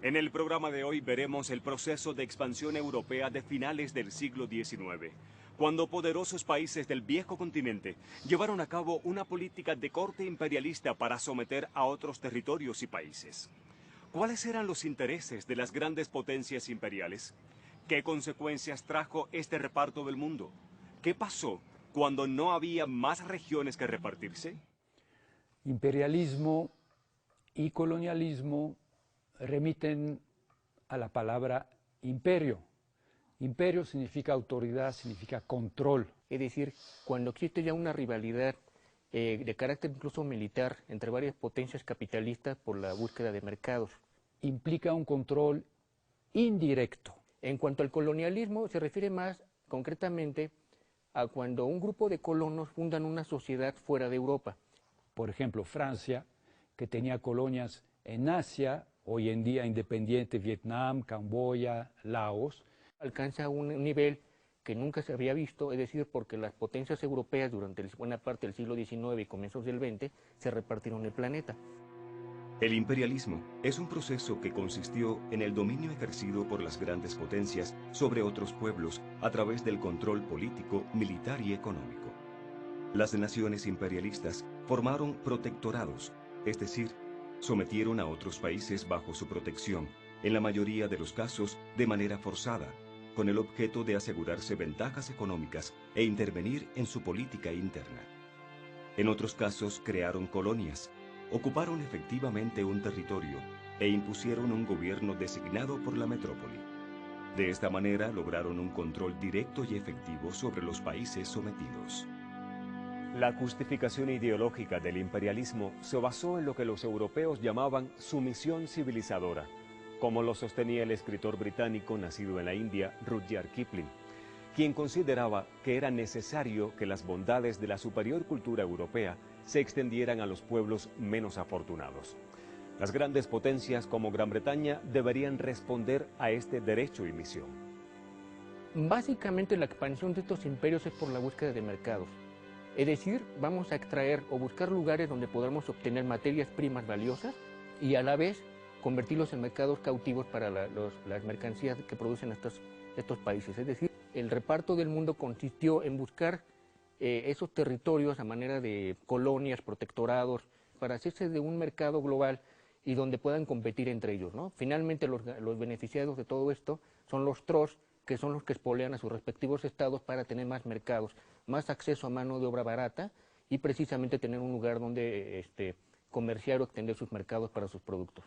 En el programa de hoy veremos el proceso de expansión europea de finales del siglo XIX, cuando poderosos países del viejo continente llevaron a cabo una política de corte imperialista para someter a otros territorios y países. ¿Cuáles eran los intereses de las grandes potencias imperiales? ¿Qué consecuencias trajo este reparto del mundo? ¿Qué pasó cuando no había más regiones que repartirse? Imperialismo y colonialismo remiten a la palabra imperio. Imperio significa autoridad, significa control. Es decir, cuando existe ya una rivalidad de carácter incluso militar entre varias potencias capitalistas por la búsqueda de mercados. Implica un control indirecto. En cuanto al colonialismo, se refiere más concretamente a cuando un grupo de colonos fundan una sociedad fuera de Europa. Por ejemplo, Francia, que tenía colonias en Asia, hoy en día independiente, Vietnam, Camboya, Laos. Alcanza un nivel que nunca se había visto, es decir, porque las potencias europeas durante buena parte del siglo XIX y comienzos del XX se repartieron el planeta. El imperialismo es un proceso que consistió en el dominio ejercido por las grandes potencias sobre otros pueblos a través del control político, militar y económico. Las naciones imperialistas formaron protectorados, es decir, sometieron a otros países bajo su protección, en la mayoría de los casos de manera forzada, con el objeto de asegurarse ventajas económicas e intervenir en su política interna. En otros casos crearon colonias, ocuparon efectivamente un territorio e impusieron un gobierno designado por la metrópoli. De esta manera lograron un control directo y efectivo sobre los países sometidos. La justificación ideológica del imperialismo se basó en lo que los europeos llamaban sumisión civilizadora, como lo sostenía el escritor británico nacido en la India, Rudyard Kipling, quien consideraba que era necesario que las bondades de la superior cultura europea se extendieran a los pueblos menos afortunados. Las grandes potencias como Gran Bretaña deberían responder a este derecho y misión. Básicamente la expansión de estos imperios es por la búsqueda de mercados. Es decir, vamos a extraer o buscar lugares donde podamos obtener materias primas valiosas y a la vez convertirlos en mercados cautivos para las mercancías que producen estos países. Es decir, el reparto del mundo consistió en buscar esos territorios a manera de colonias, protectorados, para hacerse de un mercado global y donde puedan competir entre ellos, ¿no? Finalmente los beneficiados de todo esto son los trolls, que son los que espolean a sus respectivos estados para tener más mercados, más acceso a mano de obra barata y precisamente tener un lugar donde comerciar o extender sus mercados para sus productos.